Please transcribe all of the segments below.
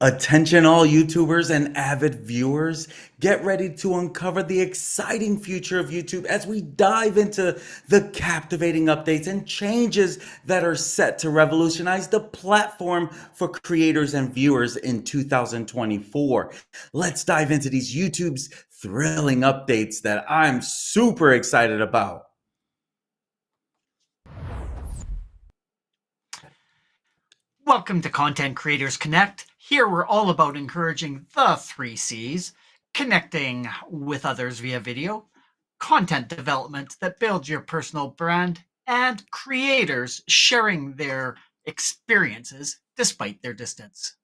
Attention, all YouTubers and avid viewers. Get ready to uncover the exciting future of YouTube as we dive into the captivating updates and changes that are set to revolutionize the platform for creators and viewers in 2024. Let's dive into these YouTube's thrilling updates that I'm super excited about. Welcome to Content Creators Connect. Here we're all about encouraging the 3 C's, connecting with others via video, content development that builds your personal brand, and creators sharing their experiences despite their distance.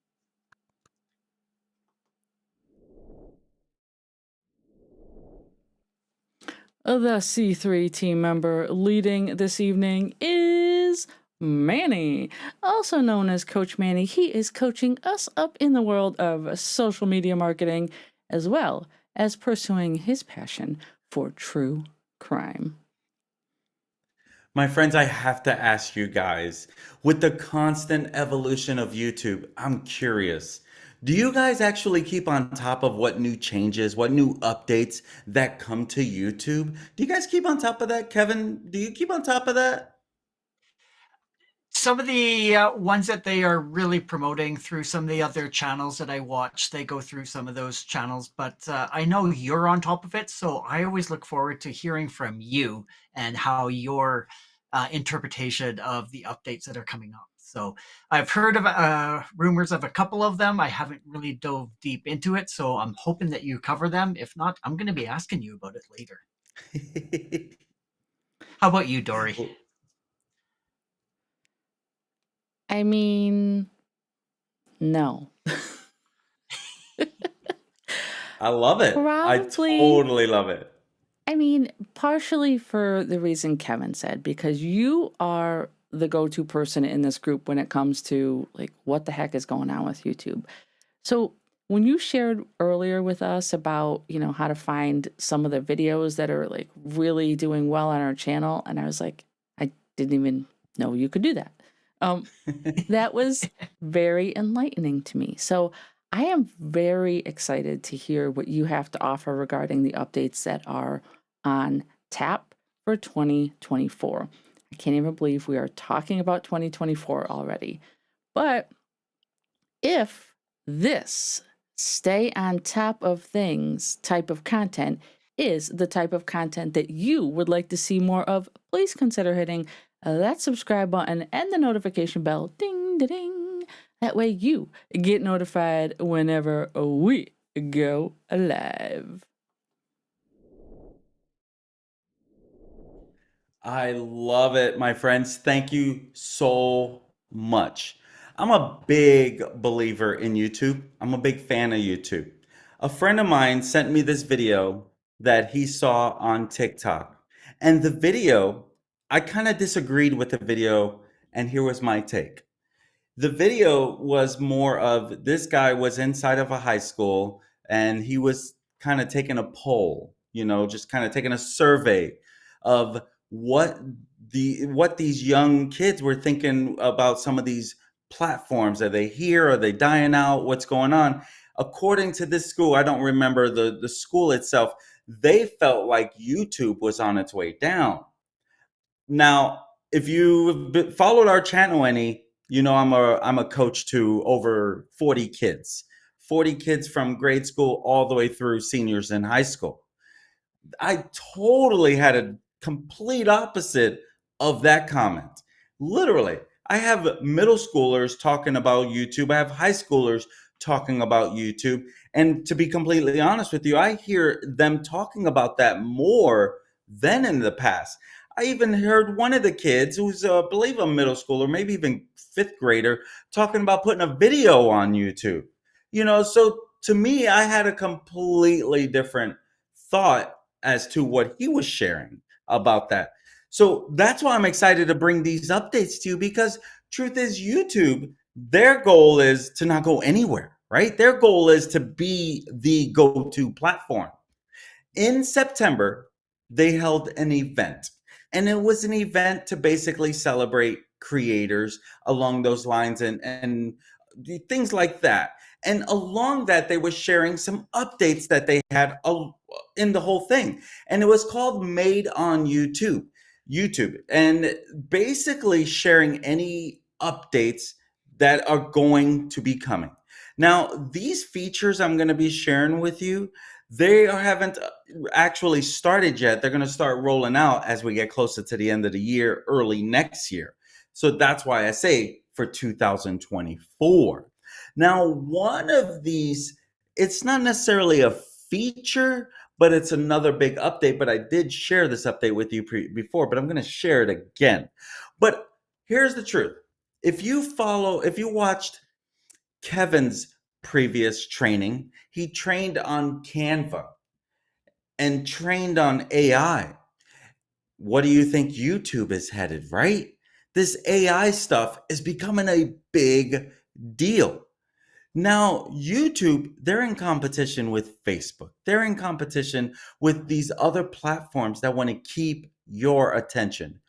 The C3 team member leading this evening is Manny, also known as Coach Manny. He is coaching us up in the world of social media marketing as well as pursuing his passion for true crime. My friends, I have to ask you guys, with the constant evolution of YouTube, I'm curious. Do you guys actually keep on top of what new changes, what new updates that come to YouTube? Do you guys keep on top of that? Kevin, do you keep on top of that? Some of the ones that they are really promoting through some of the other channels that I watch, they go through some of those channels, but I know you're on top of it, so I always look forward to hearing from you and how your interpretation of the updates that are coming up. So I've heard of rumors of a couple of them. I haven't really dove deep into it, so I'm hoping that you cover them. If not, I'm going to be asking you about it later. How about you, Dory? Well, I mean, no. I love it. I Probably, totally love it. I mean, partially for the reason Kevin said, because you are the go-to person in this group when it comes to like what the heck is going on with YouTube. So when you shared earlier with us about, how to find some of the videos that are like really doing well on our channel, and I was like, I didn't even know you could do that. That was very enlightening to me. So I am very excited to hear what you have to offer regarding the updates that are on tap for 2024. I can't even believe we are talking about 2024 already. But if this stay on top of things type of content is the type of content that you would like to see more of, please consider hitting that subscribe button and the notification bell, ding, ding, ding. That way you get notified whenever we go live. I love it, my friends. Thank you so much. I'm a big believer in YouTube. I'm a big fan of YouTube. A friend of mine sent me this video that he saw on TikTok. And the video, I kind of disagreed with the video, and here was my take. The video was more of this guy was inside of a high school and he was kind of taking a poll, just kind of taking a survey of what what these young kids were thinking about some of these platforms. Are they here? Are they dying out? What's going on? According to this school, I don't remember the school itself, they felt like YouTube was on its way down. Now, if you've followed our channel any, I'm a coach to over 40 kids. 40 kids from grade school all the way through seniors in high school. I totally had a complete opposite of that comment. Literally, I have middle schoolers talking about YouTube. I have high schoolers talking about YouTube. And to be completely honest with you, I hear them talking about that more than in the past. I even heard one of the kids who's, I believe, a middle schooler, maybe even fifth grader, talking about putting a video on YouTube. So to me, I had a completely different thought as to what he was sharing about that. So that's why I'm excited to bring these updates to you, because truth is, YouTube, their goal is to not go anywhere, right? Their goal is to be the go-to platform. In September, they held an event, and it was an event to basically celebrate creators along those lines and things like that. And along that, they were sharing some updates that they had in the whole thing. And it was called Made on YouTube. YouTube. And basically sharing any updates that are going to be coming. Now, these features I'm going to be sharing with you, they haven't actually started yet. They're going to start rolling out as we get closer to the end of the year, early next year. So that's why I say for 2024. Now, one of these, it's not necessarily a feature, but it's another big update. But I did share this update with you before, but I'm going to share it again. But here's the truth. If you watched Kevin's previous training, he trained on Canva and trained on AI. What do you think YouTube is headed, right? This AI stuff is becoming a big deal. Now, YouTube, they're in competition with Facebook. They're in competition with these other platforms that want to keep your attention.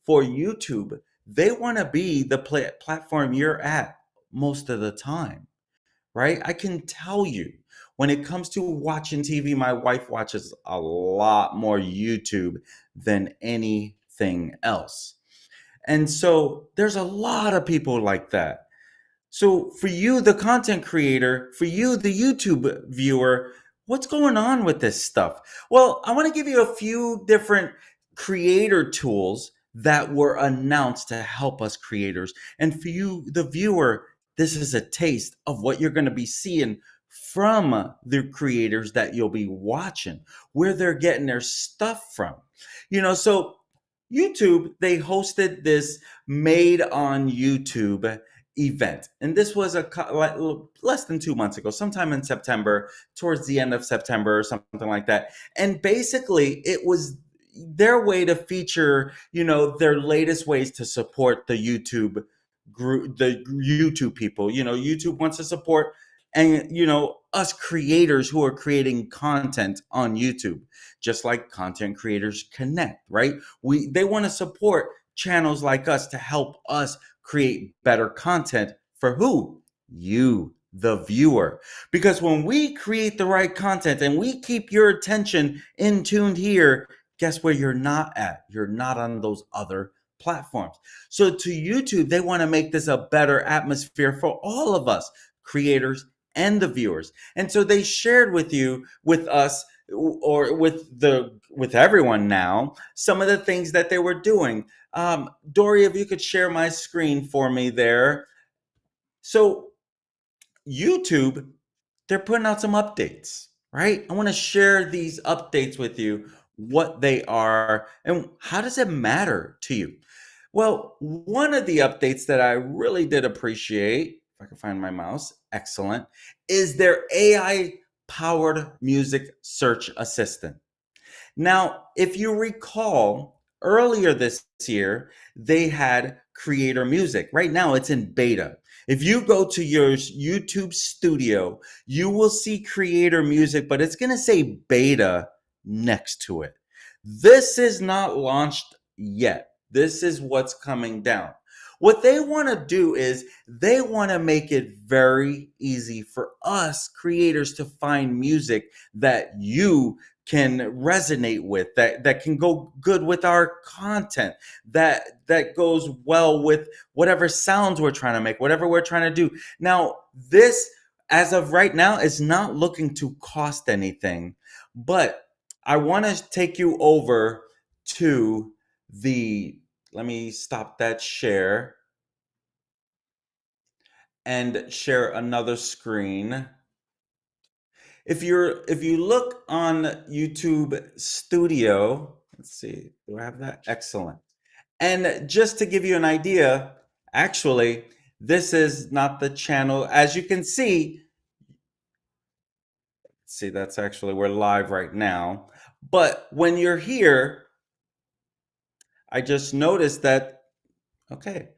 For YouTube, they want to be the platform you're at most of the time, right? I can tell you when it comes to watching TV, my wife watches a lot more YouTube than anything else. And so there's a lot of people like that. So for you, the content creator, for you, the YouTube viewer, what's going on with this stuff? Well, I want to give you a few different creator tools that were announced to help us creators. And for you, the viewer, this is a taste of what you're going to be seeing from the creators that you'll be watching, where they're getting their stuff from. So YouTube, they hosted this Made on YouTube event. And this was less than 2 months ago, sometime in September, towards the end of September or something like that. And basically, it was their way to feature, their latest ways to support the YouTube group, the YouTube people. YouTube wants to support and us creators who are creating content on YouTube, just like content creators connect, right? They want to support channels like us to help us create better content for who? You, the viewer. Because when we create the right content and we keep your attention in tuned here, guess where you're not at? You're not on those other platforms. So to YouTube, they want to make this a better atmosphere for all of us, creators and the viewers. And so they shared with us, or with everyone now, some of the things that they were doing. Dory, if you could share my screen for me there. So YouTube, they're putting out some updates, right? I want to share these updates with you, what they are, and how does it matter to you? Well, one of the updates that I really did appreciate, if I can find my mouse, excellent, is their AI powered music search assistant. Now, if you recall, earlier this year, they had Creator Music. Right now, it's in beta. If you go to your YouTube studio, you will see Creator Music, but it's going to say beta next to it. This is not launched yet. This is what's coming down. What they want to do is they want to make it very easy for us creators to find music that you can resonate with, that can go good with our content, that goes well with whatever sounds we're trying to make, whatever we're trying to do. Now, this, as of right now, is not looking to cost anything, but I want to take you over to let me stop that share and share another screen. If you look on YouTube Studio, let's see, do I have that? Excellent. And just to give you an idea, actually, this is not the channel. As you can see, that's actually, we're live right now. But when you're here, I just noticed that, okay.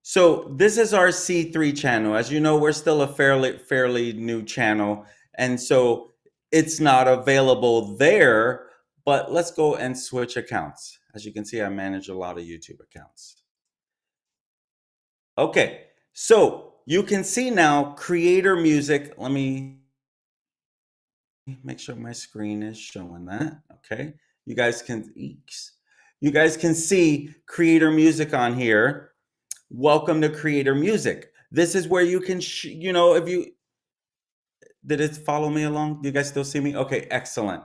So this is our C3 channel. As you know, we're still a fairly new channel. And so it's not available there, but let's go and switch accounts. As you can see, I manage a lot of YouTube accounts. Okay, so you can see now creator music. Let me make sure my screen is showing that. Okay. You guys can, eeks. You guys can see creator music on here. Welcome to creator music. This is where you can, you know, if you, did it follow me along? Do you guys still see me? Okay, excellent.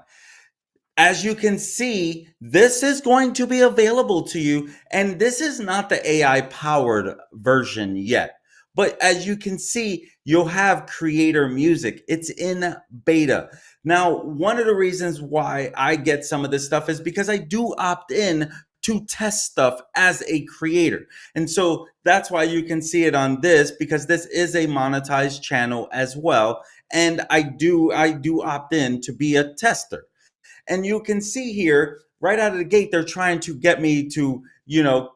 As you can see, this is going to be available to you. And this is not the AI powered version yet. But as you can see, you'll have creator music. It's in beta. Now, one of the reasons why I get some of this stuff is because I do opt in to test stuff as a creator. And so that's why you can see it on this, because this is a monetized channel as well. And I do opt in to be a tester. And you can see here right out of the gate, they're trying to get me to, you know,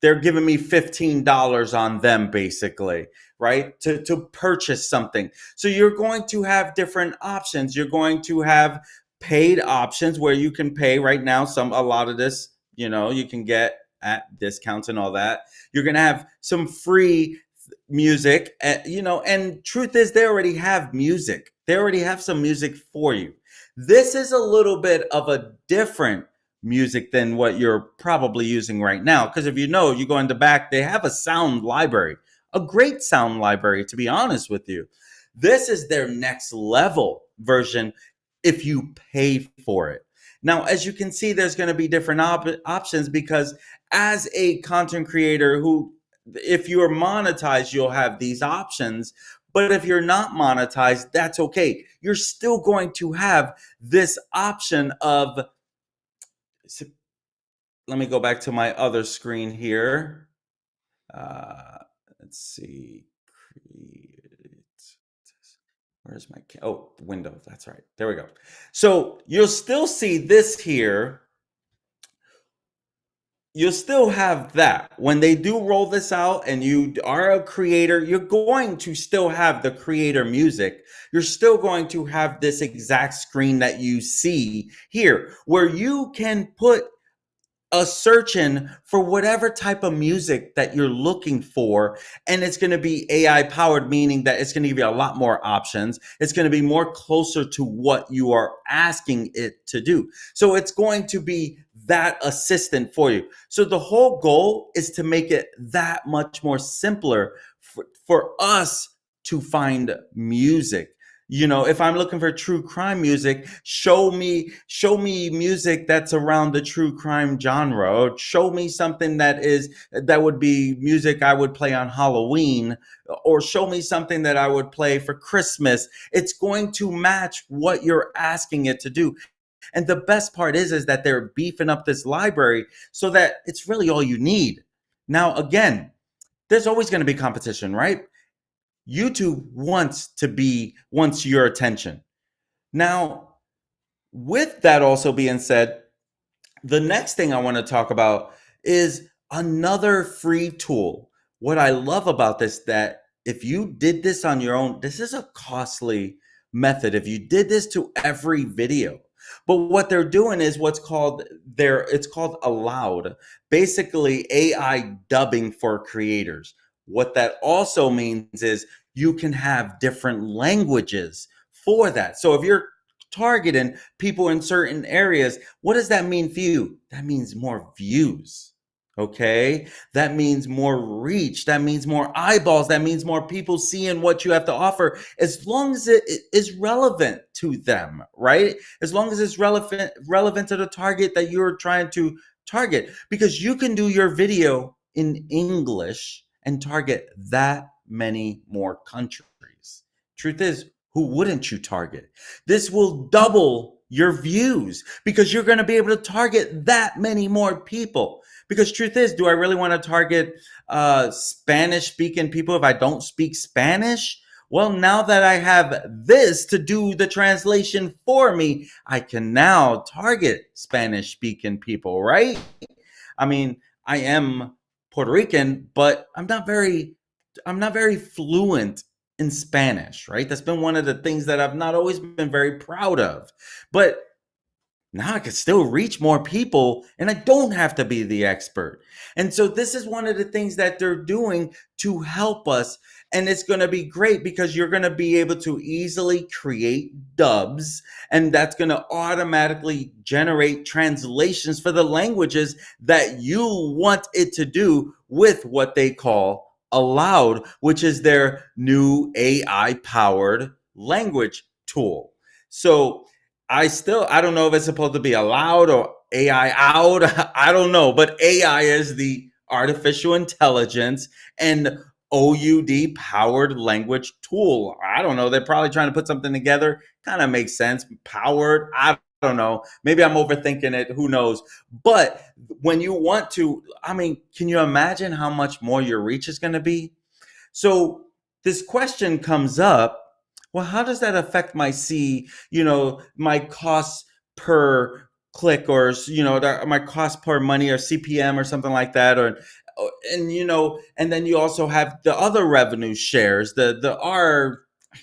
they're giving me $15 on them basically, right? To purchase something. So you're going to have different options. You're going to have paid options where you can pay right now. A lot of this, you know, you can get at discounts and all that. You're going to have some free music, you know, and truth is they already have music. They already have some music for you. This is a little bit of a different music than what you're probably using right now. Because if you know, you go in the back, they have a sound library, a great sound library, to be honest with you. This is their next level version if you pay for it. Now, as you can see, there's going to be different options because as a content creator who, if you're monetized, you'll have these options. But if you're not monetized, that's okay. You're still going to have this option of, let me go back to my other screen here. Let's see. Where's my, window. That's right. There we go. So you'll still see this here. You'll still have that. When they do roll this out and you are a creator, you're going to still have the creator music. You're still going to have this exact screen that you see here, where you can put a search in for whatever type of music that you're looking for. And it's going to be AI powered, meaning that it's going to give you a lot more options. It's going to be more closer to what you are asking it to do. So it's going to be that assistant for you. So the whole goal is to make it that much more simpler for us to find music. You know, if I'm looking for true crime music, show me music that's around the true crime genre, or show me something that would be music I would play on Halloween, or show me something that I would play for Christmas. It's going to match what you're asking it to do. And the best part is that they're beefing up this library so that it's really all you need. Now, again, there's always going to be competition, right? YouTube wants your attention. Now, with that also being said, the next thing I want to talk about is another free tool. What I love about this, that if you did this on your own, this is a costly method. If you did this to every video, but what they're doing is it's called allowed, basically AI dubbing for creators. What that also means is you can have different languages for that. So if you're targeting people in certain areas, what does that mean for you? That means more views. Okay. That means more reach. That means more eyeballs. That means more people seeing what you have to offer, as long as it is relevant to them, right? As long as it's relevant to the target that you're trying to target, because you can do your video in English and target that many more countries. Truth is, who wouldn't you target? This will double your views because you're going to be able to target that many more people. Because truth is, do I really want to target Spanish speaking people if I don't speak Spanish? Well, now that I have this to do the translation for me, I can now target Spanish speaking people, right? I mean, I am Puerto Rican, but I'm not very fluent in Spanish, right? That's been one of the things that I've not always been very proud of. But now I can still reach more people and I don't have to be the expert. And so this is one of the things that they're doing to help us. And it's going to be great because you're going to be able to easily create dubs, and that's going to automatically generate translations for the languages that you want it to do with what they call Aloud, which is their new AI powered language tool. So I don't know if it's supposed to be allowed or AI out. I don't know, but AI is the artificial intelligence and OUD powered language tool. I don't know. They're probably trying to put something together. Kind of makes sense. Powered. I don't know. Maybe I'm overthinking it. Who knows? But when you want to, I mean, can you imagine how much more your reach is going to be? So this question comes up, well, how does that affect my my costs per click, or my cost per money, or CPM, or something like that, and then you also have the other revenue shares, the R,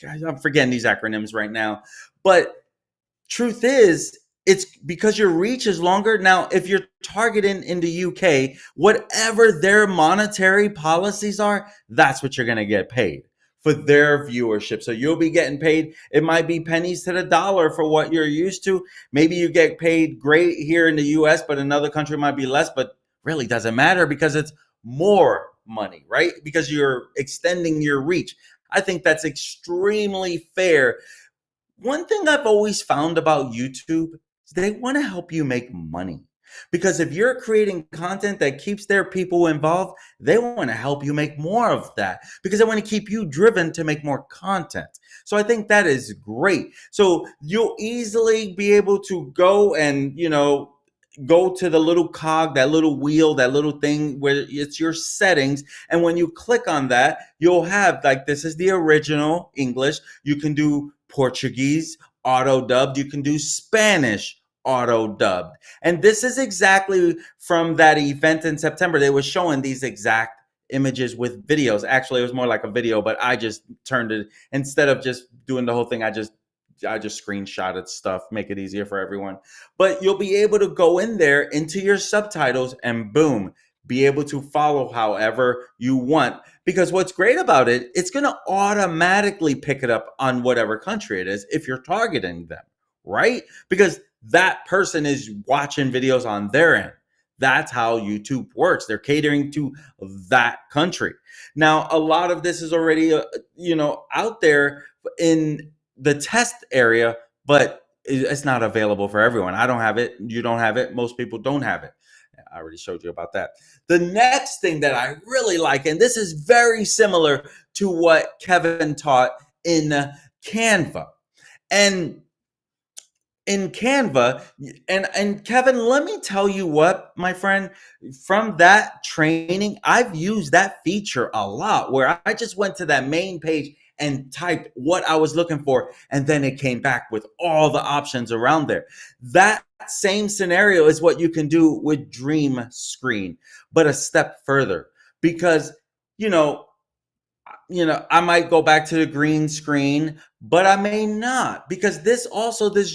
I'm forgetting these acronyms right now, but truth is, it's because your reach is longer. Now, if you're targeting in the UK, whatever their monetary policies are, that's what you're going to get paid for their viewership. So you'll be getting paid. It might be pennies to the dollar for what you're used to. Maybe you get paid great here in the US, but another country might be less, but really doesn't matter because it's more money, right? Because you're extending your reach. I think that's extremely fair. One thing I've always found about YouTube is they want to help you make money. Because if you're creating content that keeps their people involved, they want to help you make more of that because they want to keep you driven to make more content. So I think that is great. So you'll easily be able to go and, go to the little cog, that little wheel, that little thing where it's your settings. And when you click on that, you'll have like, this is the original English. You can do Portuguese auto dubbed. You can do Spanish auto dubbed. And this is exactly from that event in September. They were showing these exact images with videos. Actually, it was more like a video, but I just turned it, instead of just doing the whole thing, I just screenshotted stuff, make it easier for everyone. But you'll be able to go in there into your subtitles and boom, be able to follow however you want. Because what's great about it, it's going to automatically pick it up on whatever country it is if you're targeting them, right? Because that person is watching videos on their end. That's how YouTube works. They're catering to that country. Now, a lot of this is already, out there in the test area, but it's not available for everyone. I don't have it. You don't have it. Most people don't have it. I already showed you about that. The next thing that I really like, and this is very similar to what Kevin taught in Canva. And in Canva, and Kevin, let me tell you what, my friend, from that training, I've used that feature a lot where I just went to that main page and typed what I was looking for, and then it came back with all the options around there. That same scenario is what you can do with Dream Screen, but a step further, because I might go back to the green screen, but I may not, because this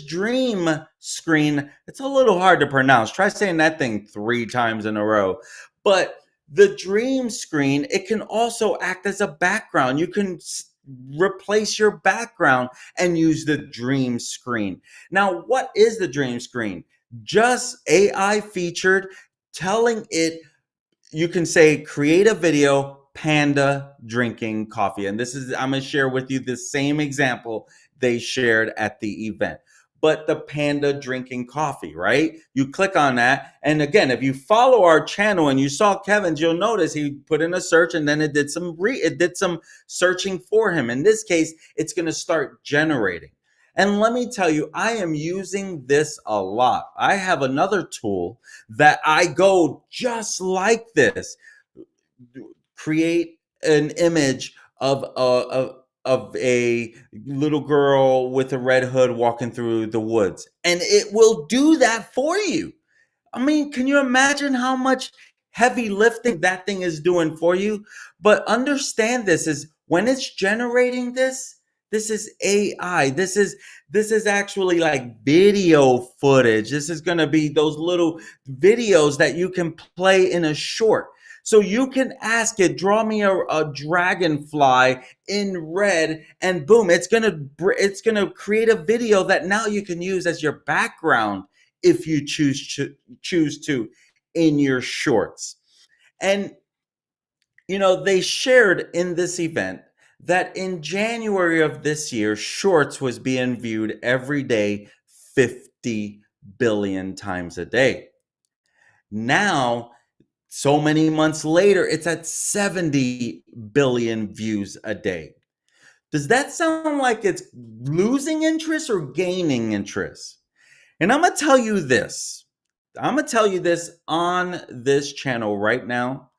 dream screen, it's a little hard to pronounce. Try saying that thing 3 times in a row. But the dream screen, it can also act as a background. You can replace your background and use the dream screen. Now, what is the dream screen? Just AI featured, telling it, you can say, create a video, panda drinking coffee. And I'm going to share with you the same example they shared at the event. But the panda drinking coffee, right? You click on that. And again, if you follow our channel and you saw Kevin's, you'll notice he put in a search and then it did some searching for him. In this case, it's going to start generating. And let me tell you, I am using this a lot. I have another tool that I go just like this. Create an image of a little girl with a red hood walking through the woods, and it will do that for you. I mean, can you imagine how much heavy lifting that thing is doing for you? But understand, this is when it's generating this. This is AI. This is actually like video footage. This is going to be those little videos that you can play in a short. So you can ask it, draw me a dragonfly in red, and boom, it's gonna create a video that now you can use as your background if you choose to in your shorts. And they shared in this event that in January of this year, shorts was being viewed every day 50 billion times a day. Now, so many months later, it's at 70 billion views a day. Does that sound like it's losing interest or gaining interest? And I'm going to tell you this. I'm going to tell you this on this channel right now.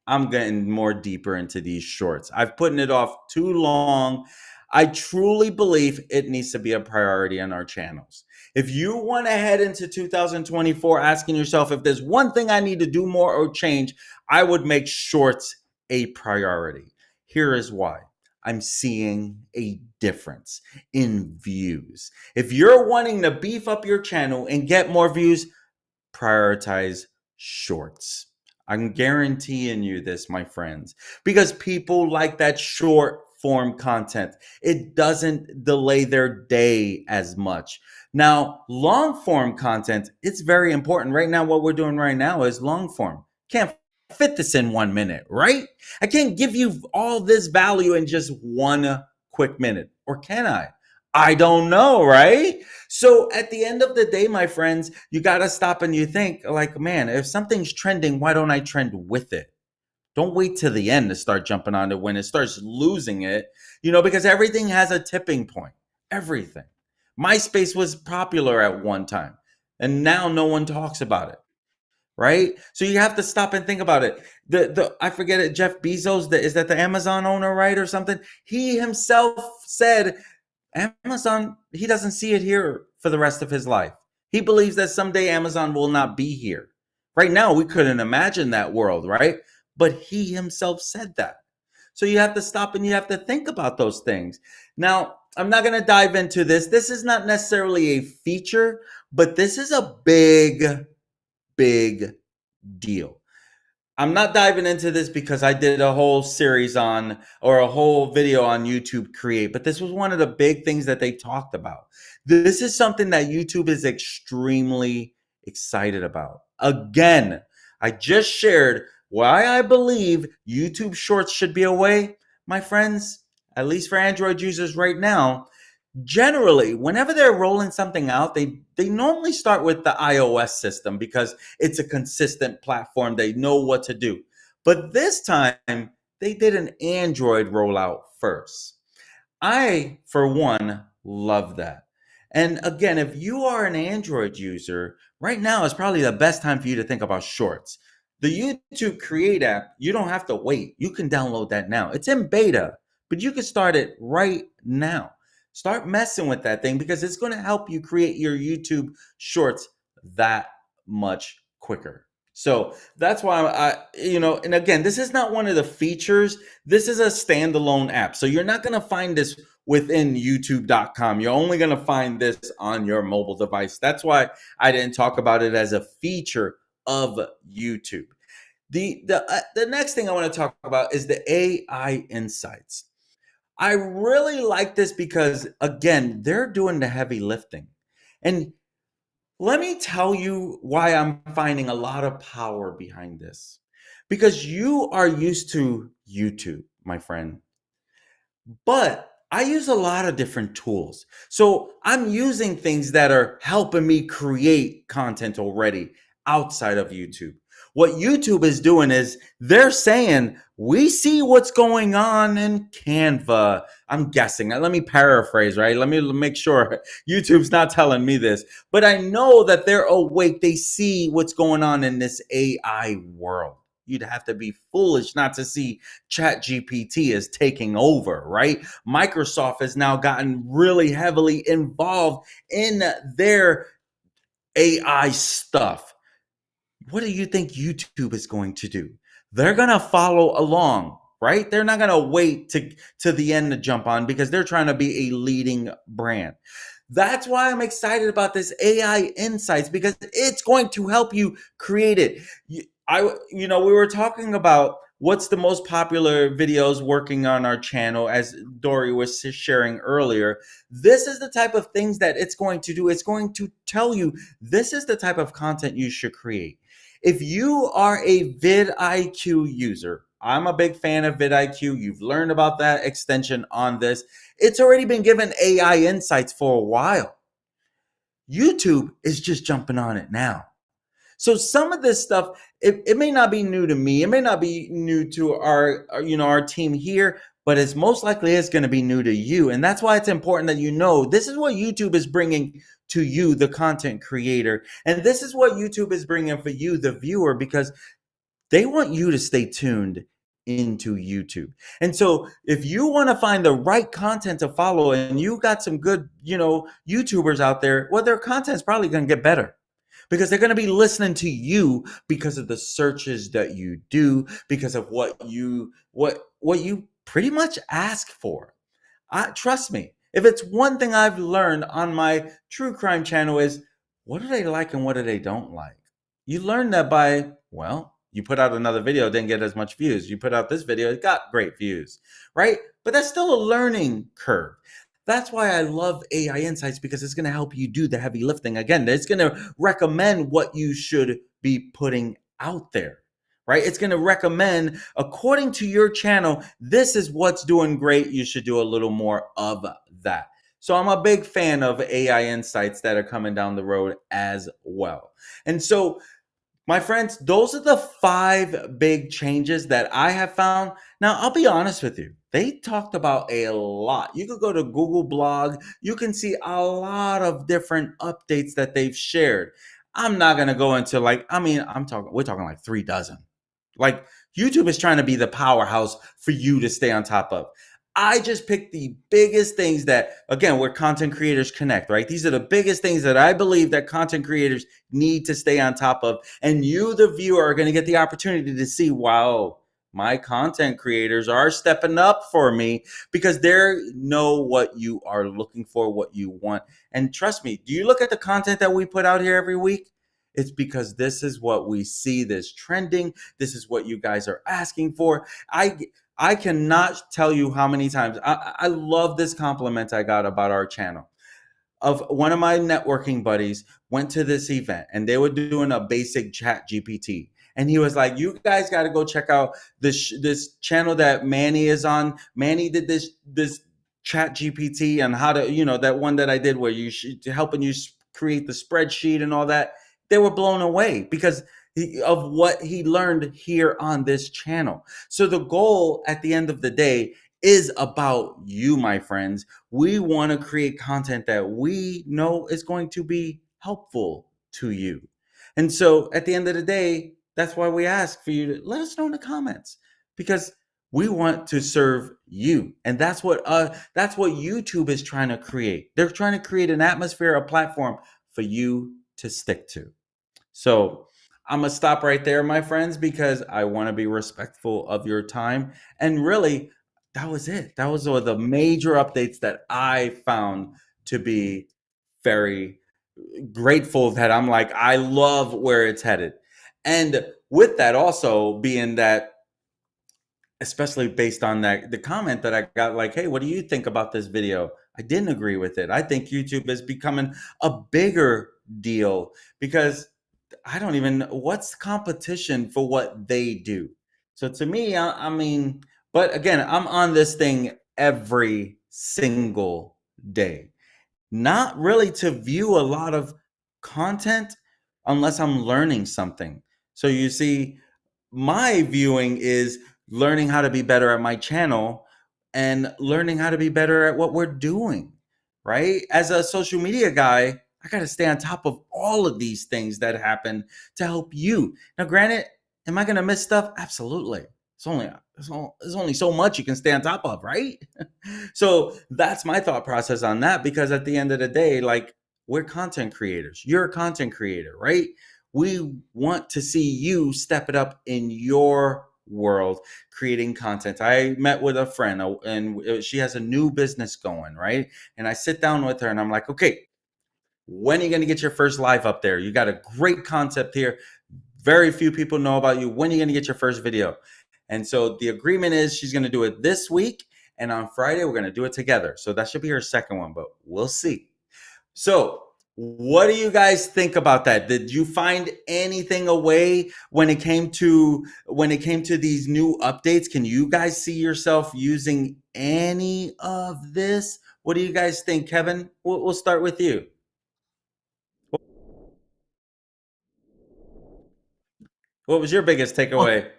I'm getting more deeper into these shorts. I've put it off too long. I truly believe it needs to be a priority on our channels. If you want to head into 2024 asking yourself if there's one thing I need to do more or change, I would make shorts a priority. Here is why. I'm seeing a difference in views. If you're wanting to beef up your channel and get more views, prioritize shorts. I'm guaranteeing you this, my friends, because people like that short form content. It doesn't delay their day as much. Now, long form content, it's very important. Right now, what we're doing right now is long form. Can't fit this in 1 minute, right? I can't give you all this value in just 1 quick minute. Or can I? I don't know, right? So at the end of the day, my friends, you got to stop and you think like, man, if something's trending, why don't I trend with it? Don't wait till the end to start jumping on it when it starts losing it, because everything has a tipping point. Everything. MySpace was popular at one time and now no one talks about it. Right? So you have to stop and think about it. The I forget it, Jeff Bezos, is that the Amazon owner, right? Or something? He himself said Amazon, he doesn't see it here for the rest of his life. He believes that someday Amazon will not be here. Right now, we couldn't imagine that world, right? But he himself said that. So you have to stop and you have to think about those things. Now, I'm not going to dive into this. This is not necessarily a feature, but this is a big deal. I'm not diving into this because I did a whole series or a whole video on YouTube Create, but this was one of the big things that they talked about. This is something that YouTube is extremely excited about. Again, I just shared why I believe YouTube Shorts should be away, my friends, at least for Android users right now. Generally, whenever they're rolling something out, they normally start with the iOS system because it's a consistent platform. They know what to do. But this time, they did an Android rollout first. I, for one, love that. And again, if you are an Android user, right now is probably the best time for you to think about shorts. The YouTube Create app, you don't have to wait. You can download that now. It's in beta, but you can start it right now. Start messing with that thing because it's going to help you create your YouTube shorts that much quicker. So that's why and again, this is not one of the features. This is a standalone app. So you're not going to find this within youtube.com. You're only going to find this on your mobile device. That's why I didn't talk about it as a feature of YouTube. The next thing I want to talk about is the AI insights. I really like this because, again, they're doing the heavy lifting. And let me tell you why I'm finding a lot of power behind this. Because you are used to YouTube, my friend. But I use a lot of different tools. So I'm using things that are helping me create content already outside of YouTube. What YouTube is doing is they're saying, we see what's going on in Canva. I'm guessing. Let me paraphrase, right? Let me make sure YouTube's not telling me this. But I know that they're awake. They see what's going on in this AI world. You'd have to be foolish not to see ChatGPT is taking over, right? Microsoft has now gotten really heavily involved in their AI stuff. What do you think YouTube is going to do? They're going to follow along, right? They're not going to wait to the end to jump on because they're trying to be a leading brand. That's why I'm excited about this AI insights because it's going to help you create it. we were talking about what's the most popular videos working on our channel, as Dory was sharing earlier. This is the type of things that it's going to do. It's going to tell you this is the type of content you should create. If you are a vidIQ user, I'm a big fan of vidIQ. You've learned about that extension on this. It's already been given AI insights for a while. YouTube is just jumping on it now. So some of this stuff, it may not be new to me. It may not be new to our team here, but it's most likely is going to be new to you. And that's why it's important that you know this is what YouTube is bringing to you, the content creator. And this is what YouTube is bringing for you, the viewer, because they want you to stay tuned into YouTube. And so if you want to find the right content to follow and you got some good, YouTubers out there, well, their content's probably going to get better because they're going to be listening to you because of the searches that you do, because of what you pretty much ask for. Trust me, if it's one thing I've learned on my true crime channel is what do they like and what do they don't like. You learn that by, well, you put out another video, didn't get as much views. You put out this video, it got great views, right? But that's still a learning curve. That's why I love AI Insights, because it's going to help you do the heavy lifting. Again, it's going to recommend what you should be putting out there, right? It's going to recommend, according to your channel, this is what's doing great. You should do a little more of that. So I'm a big fan of AI Insights that are coming down the road as well. And so, my friends, those are the 5 big changes that I have found. Now, I'll be honest with you. They talked about a lot. You could go to Google Blog. You can see a lot of different updates that they've shared. I'm not going to go into we're talking like 3 dozen. Like, YouTube is trying to be the powerhouse for you to stay on top of. I just picked the biggest things that, again, where content creators connect, right? These are the biggest things that I believe that content creators need to stay on top of. And you, the viewer, are going to get the opportunity to see, wow, my content creators are stepping up for me because they know what you are looking for, what you want. And trust me, do you look at the content that we put out here every week? It's because this is what we see, this trending. This is what you guys are asking for. I cannot tell you how many times I love this compliment I got about our channel. Of one of my networking buddies went to this event and they were doing a basic chat GPT. And he was like, you guys got to go check out this channel that Manny is on. Manny did this chat GPT and how to, that one that I did where helping you create the spreadsheet and all that. They were blown away because of what he learned here on this channel. So the goal at the end of the day is about you, my friends. We want to create content that we know is going to be helpful to you. And so at the end of the day, that's why we ask for you to let us know in the comments, because we want to serve you. And that's what YouTube is trying to create. They're trying to create an atmosphere, a platform for you to stick to. So I'm going to stop right there, my friends, because I want to be respectful of your time. And really, that was it. That was the major updates that I found to be very grateful that I'm like, I love where it's headed. And with that also being that, especially based on the comment that I got, like, hey, what do you think about this video? I didn't agree with it. I think YouTube is becoming a bigger deal because I don't even what's competition for what they do. So to me, but again, I'm on this thing every single day. Not really to view a lot of content unless I'm learning something. So you see, my viewing is learning how to be better at my channel and learning how to be better at what we're doing, right? As a social media guy, I got to stay on top of all of these things that happen to help you. Now, granted, am I going to miss stuff? Absolutely. There's only so much you can stay on top of, right? So that's my thought process on that, because at the end of the day, like, we're content creators. You're a content creator, right? We want to see you step it up in your world creating content. I met with a friend and she has a new business going, right? And I sit down with her and I'm like, okay, when are you going to get your first live up there? You got a great concept here. very few people know about you. When are you going to get your first video? And so the agreement is she's going to do it this week. And on Friday, we're going to do it together. So that should be her second one, but we'll see. So what do you guys think about that? Did you find anything away when it came to these new updates? Can you guys see yourself using any of this? What do you guys think, Kevin? We'll start with you. What was your biggest Well, takeaway?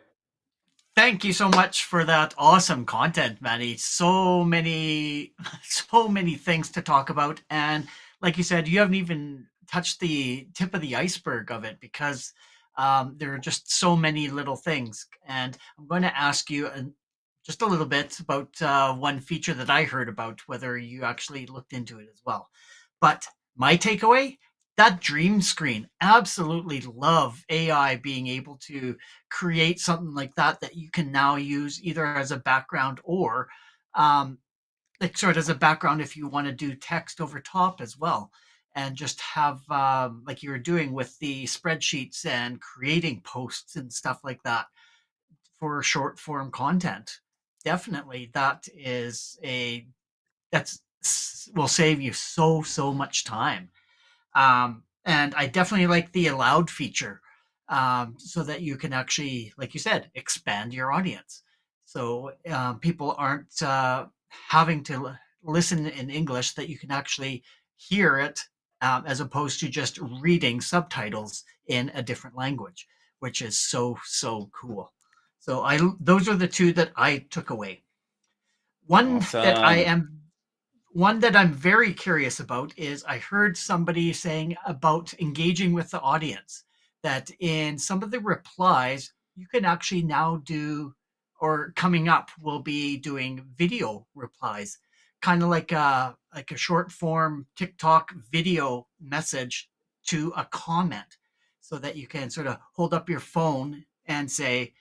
thank you so much for that awesome content, Manny. So many, so many things to talk about. And like you said, you haven't even touched the tip of the iceberg of it because there are just so many little things. And I'm going to ask you just a little bit about one feature that I heard about, whether you actually looked into it as well. But my takeaway, that dream screen, absolutely love AI being able to create something like that you can now use either as a background or um, like sort of as a background if you want to do text over top as well and just have like you were doing with the spreadsheets and creating posts and stuff like that for short form content. Definitely that is a that's will save you so much time. And I definitely like the allowed feature, so that you can actually, like you said, expand your audience. So people aren't having to listen in English, that you can actually hear it as opposed to just reading subtitles in a different language, which is so cool. So those are the two that I took away. One that I Awesome. am one that I'm very curious about is I heard somebody saying about engaging with the audience, that in some of the replies, you can actually now do, or coming up will be doing video replies, kind of like a short form TikTok video message to a comment, so that you can sort of hold up your phone and say,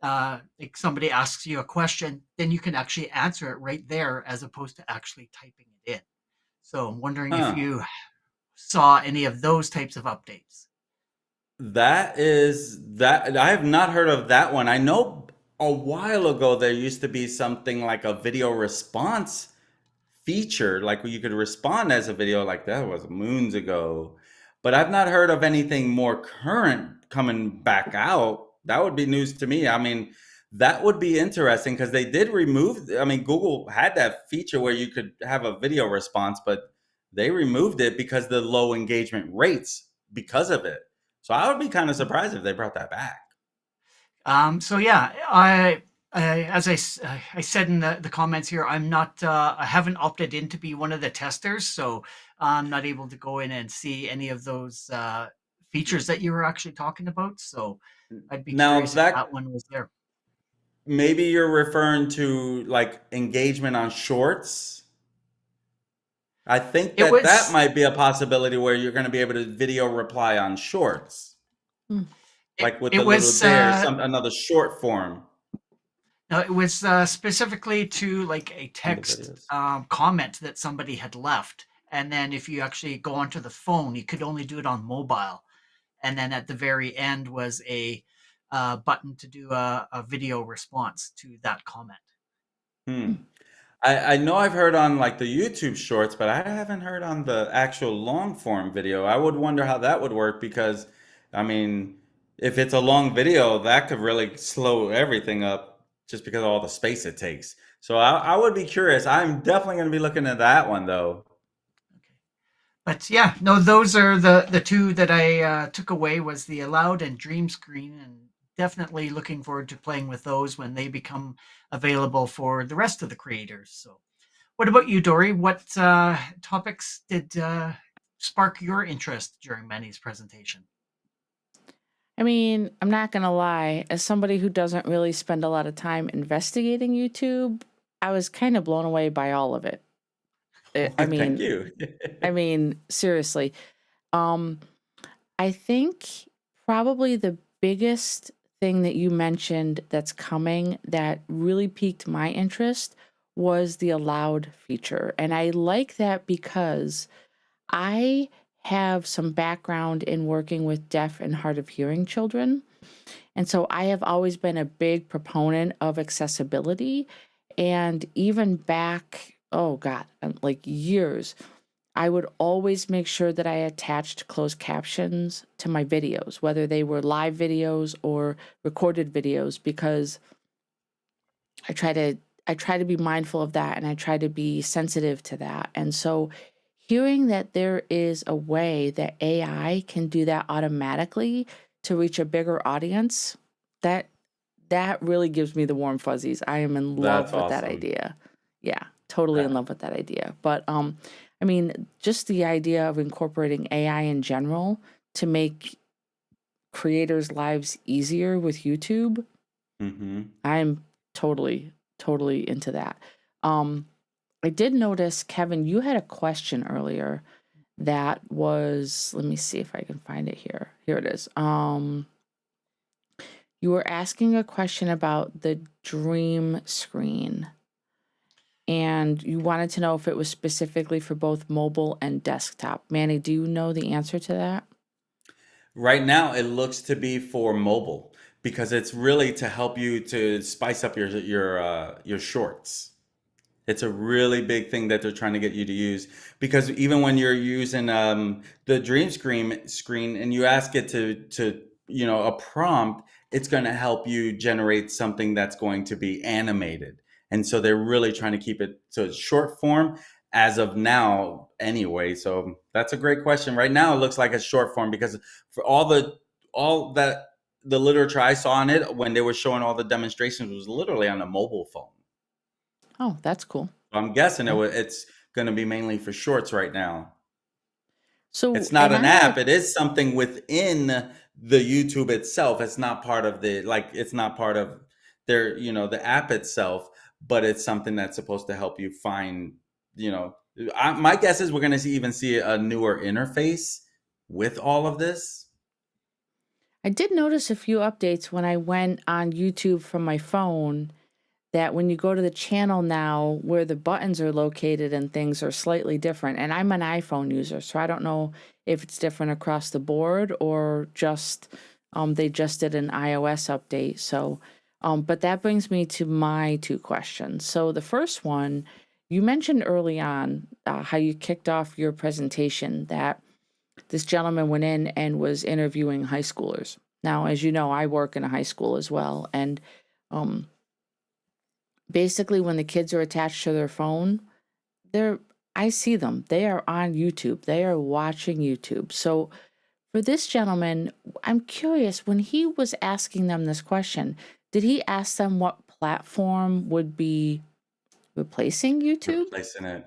like somebody asks you a question, then you can actually answer it right there as opposed to actually typing it in. So I'm wondering if Huh. you saw any of those types of updates. That I have not heard of that one. I know a while ago there used to be something like a video response feature, like where you could respond as a video, like that was moons ago. But I've not heard of anything more current coming back out. That would be news to me. I mean, that would be interesting because they did remove, I mean, Google had that feature where you could have a video response, but they removed it because the low engagement rates because of it. So I would be kind of surprised if they brought that back. So yeah, as I said in the comments here, I haven't opted in to be one of the testers, so I'm not able to go in and see any of those features that you were actually talking about. So I'd be Now curious if that that one was there. maybe you're referring to like engagement on shorts. I think It that that was might be a possibility where you're going to be able to video reply on shorts, Hmm. like with the it little was there, some another short form No, it was specifically to like a on the text videos. comment that somebody had left. And then if you actually go onto the phone, you could only do it on mobile. And then at the very end was a button to do a video response to that comment. Hmm. I know I've heard on like the YouTube shorts, but I haven't heard on the actual long form video. I would wonder how that would work because, I mean, if it's a long video, that could really slow everything up just because of all the space it takes. So I would be curious. I'm definitely going to be looking at that one though. Okay. But yeah, no, those are the two that I took away, was the Allowed and Dream Screen, and definitely looking forward to playing with those when they become available for the rest of the creators. So what about you, Dory? What topics did spark your interest during Manny's presentation? I mean, I'm not gonna lie, as somebody who doesn't really spend a lot of time investigating YouTube, I was kind of blown away by all of it. I Thank mean, you. seriously. Um, I think probably the biggest thing that you mentioned that's coming that really piqued my interest was the allowed feature. And I like that because I have some background in working with deaf and hard of hearing children. And so I have always been a big proponent of accessibility. And even back, oh God, like years, I would always make sure that I attached closed captions to my videos, whether they were live videos or recorded videos, because I try to be mindful of that, and I try to be sensitive to that. And so hearing that there is a way that AI can do that automatically to reach a bigger audience, that really gives me the warm fuzzies. I am in That's love with that awesome. idea. Yeah, totally in Uh, love with that idea. But I mean, just the idea of incorporating AI in general to make creators' lives easier with YouTube, mhm. I'm totally into that. Um, I did notice, Kevin, you had a question earlier that was, let me see if I can find it here. Here it is. You were asking a question about the dream screen, and you wanted to know if it was specifically for both mobile and desktop. Manny, do you know the answer to that? Right now, it looks to be for mobile because it's really to help you to spice up your shorts. It's a really big thing that they're trying to get you to use because even when you're using the screen and you ask it to a prompt, it's going to help you generate something that's going to be animated. And so they're really trying to keep it to short form as of now anyway. So that's a great question. Right now it looks like a short form because for all that the literature I saw on it when they were showing all the demonstrations was literally on a mobile phone. Oh, that's cool. I'm guessing Okay. it's going to be mainly for shorts right now. So, It's not and an I'm not app. a, It is something within the YouTube itself. It's not part of it's not part of the app itself, but it's something that's supposed to help you find, you know, my guess is we're going to even see a newer interface with all of this. I did notice a few updates when I went on YouTube from my phone, that when you go to the channel now, where the buttons are located and things are slightly different. And I'm an iPhone user, so I don't know if it's different across the board or just they just did an iOS update. So, but that brings me to my two questions. So the first one, you mentioned early on how you kicked off your presentation that this gentleman went in and was interviewing high schoolers. Now, as you know, I work in a high school as well, and um, basically when the kids are attached to their phone, they're I see them. They are on YouTube. They are watching YouTube. So for this gentleman, I'm curious, when he was asking them this question, did he ask them what platform would be replacing YouTube? Replacing it.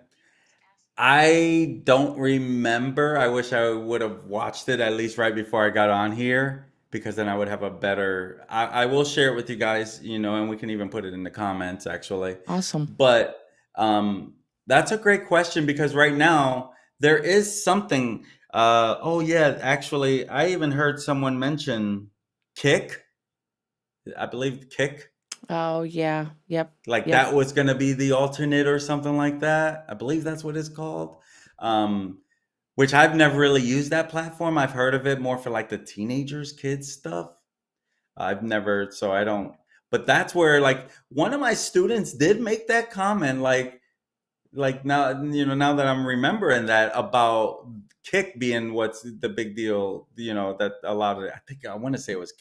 I don't remember. I wish I would have watched it at least right before I got on here because then I would have a better. I will share it with you guys, and we can even put it in the comments actually. Awesome. But that's a great question because right now there is something. Oh, yeah, actually, I even heard someone mention Kick. I believe Kick. Oh, yeah. Yep. Like Yep. that was going to be the alternate or something like that. I believe that's what it's called. Um, which I've never really used that platform. I've heard of it more for like the teenagers, kids stuff. I've never, so I don't. But that's where like one of my students did make that comment, like now now that I'm remembering that about Kick being what's the big deal. That a lot of I think I want to say it was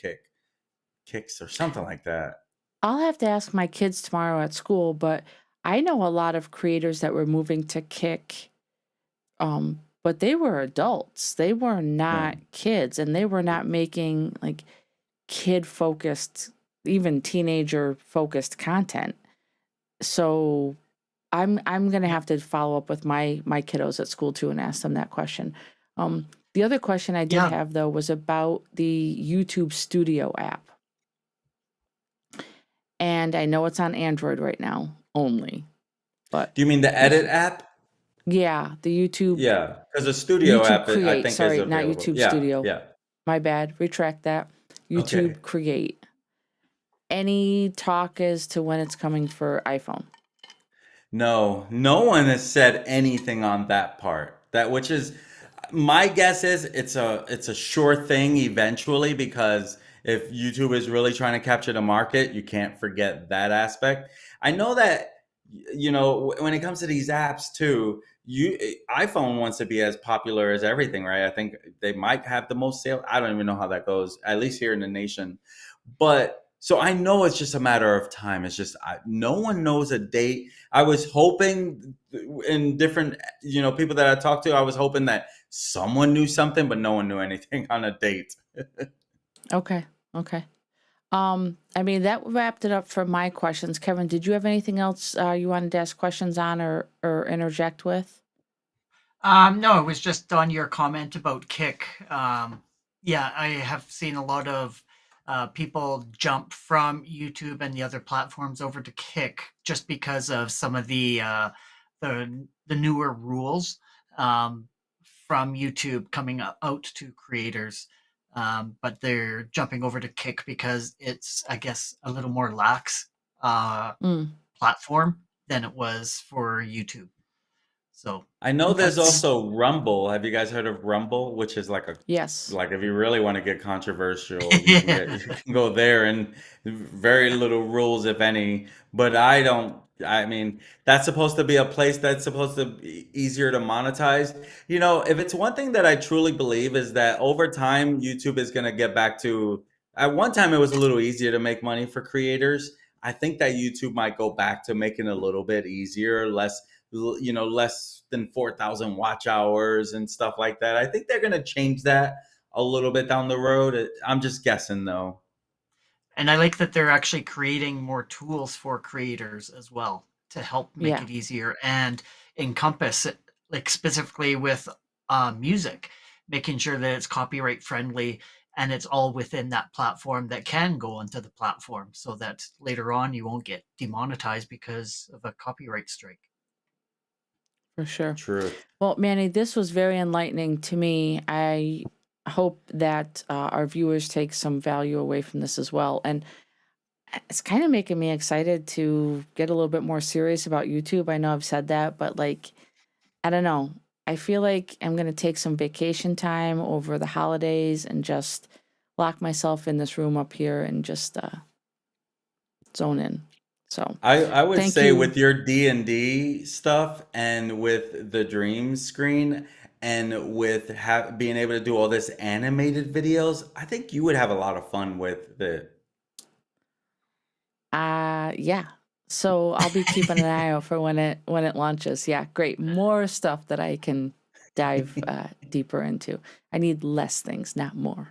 Kicks or something like that. I'll have to ask my kids tomorrow at school, but I know a lot of creators that were moving to Kick, but they were adults. They were Yeah. not kids, and they were not making like kid focused, even teenager focused content. So I'm gonna have to follow up with my kiddos at school too and ask them that question. The other question I did Yeah. have though was about the YouTube Studio app. And I know it's on Android right now only, but Do you mean the if Edit app? yeah, the Yeah, because the Studio YouTube app I Create, think is sorry, not available. YouTube Yeah, Studio. yeah. My bad. Retract that. Okay. YouTube Create. Any talk as to when it's coming for iPhone? No, no one has said anything on that part. That which is My guess is it's a sure thing eventually, because if YouTube is really trying to capture the market, you can't forget that aspect. I know that when it comes to these apps too, iPhone wants to be as popular as everything, right? I think they might have the most sales. I don't even know how that goes, at least here in the nation. But so I know it's just a matter of time. It's just no one knows a date. I was hoping in different, people that I talked to, I was hoping that someone knew something, but no one knew anything on a date. Okay. Okay. I mean, that wrapped it up for my questions. Kevin, did you have anything else you wanted to ask questions on or interject with? No, it was just on your comment about Kick. Yeah, I have seen a lot of people jump from YouTube and the other platforms over to Kick just because of some of the newer rules from YouTube coming out to creators. But they're jumping over to Kick because it's, I guess, a little more lax Mm, platform than it was for YouTube. So I know there's that's also Rumble. Have you guys heard of Rumble? Which is yes. like if you really want to get controversial, you can go there, and very little rules, if any. But I don't. I mean, that's supposed to be a place that's supposed to be easier to monetize. If it's one thing that I truly believe is that over time, YouTube is going to get back to. At one time, it was a little easier to make money for creators. I think that YouTube might go back to making it a little bit easier, less than 4,000 watch hours and stuff like that. I think they're going to change that a little bit down the road. I'm just guessing though. And I like that they're actually creating more tools for creators as well to help make Yeah, it easier and encompass it, like specifically with music, making sure that it's copyright friendly and it's all within that platform that can go onto the platform so that later on you won't get demonetized because of a copyright strike. for sure. Truth. Well, Manny, this was very enlightening to me. I hope that our viewers take some value away from this as well. And it's kind of making me excited to get a little bit more serious about YouTube. I know I've said that, but like, I don't know. I feel like I'm going to take some vacation time over the holidays and just lock myself in this room up here and just zone in. So, I would thank say you. with your D&D stuff and with the dream screen and with being able to do all this animated videos, I think you would have a lot of fun with it. Yeah. So I'll be keeping an eye out for when it launches. Yeah, great. More stuff that I can dive deeper into. I need less things, not more.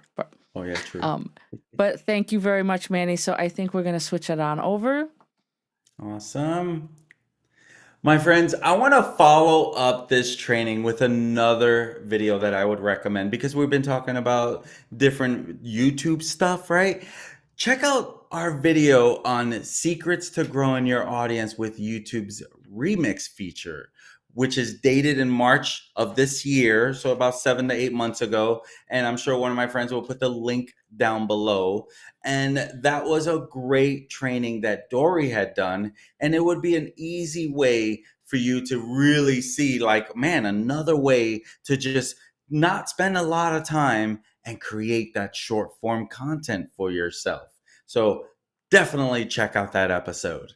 Oh yeah, true. Um, but thank you very much, Manny. So I think we're gonna switch it on over. Awesome. My friends, I want to follow up this training with another video that I would recommend, because we've been talking about different YouTube stuff, right? Check out our video on secrets to growing your audience with YouTube's remix feature, which is dated in March of this year, so about 7 to 8 months ago. And I'm sure one of my friends will put the link down below. And that was a great training that Dory had done. And it would be an easy way for you to really see, like, man, another way to just not spend a lot of time and create that short form content for yourself. So definitely check out that episode.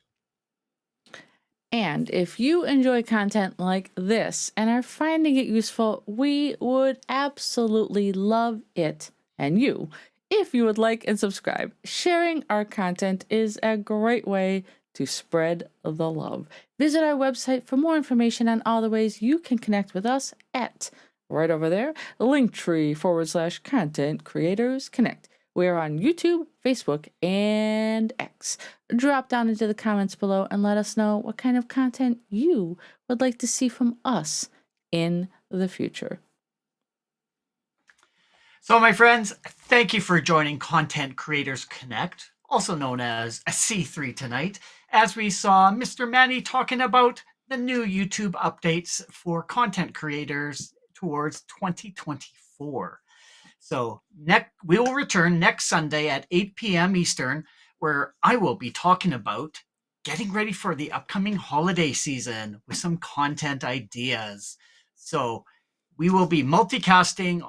And if you enjoy content like this and are finding it useful, we would absolutely love it. And you, if you would like and subscribe, sharing our content is a great way to spread the love. Visit our website for more information on all the ways you can connect with us at right over there, linktree/content creators connect. We are on YouTube, Facebook, and X. Drop down into the comments below and let us know what kind of content you would like to see from us in the future. So, my friends, thank you for joining Content Creators Connect, also known as a C3 tonight, as we saw Mr. Manny talking about the new YouTube updates for content creators towards 2024. So we will return next Sunday at 8 p.m. Eastern, where I will be talking about getting ready for the upcoming holiday season with some content ideas. So We will be multicasting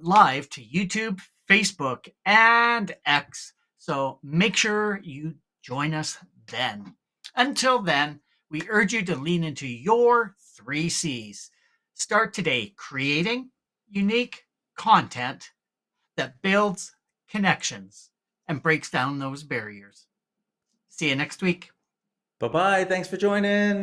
live to YouTube, Facebook, and X. So make sure you join us then. Until then, we urge you to lean into your 3 C's. Start today creating unique content that builds connections and breaks down those barriers. See you next week. Bye bye. Thanks for joining.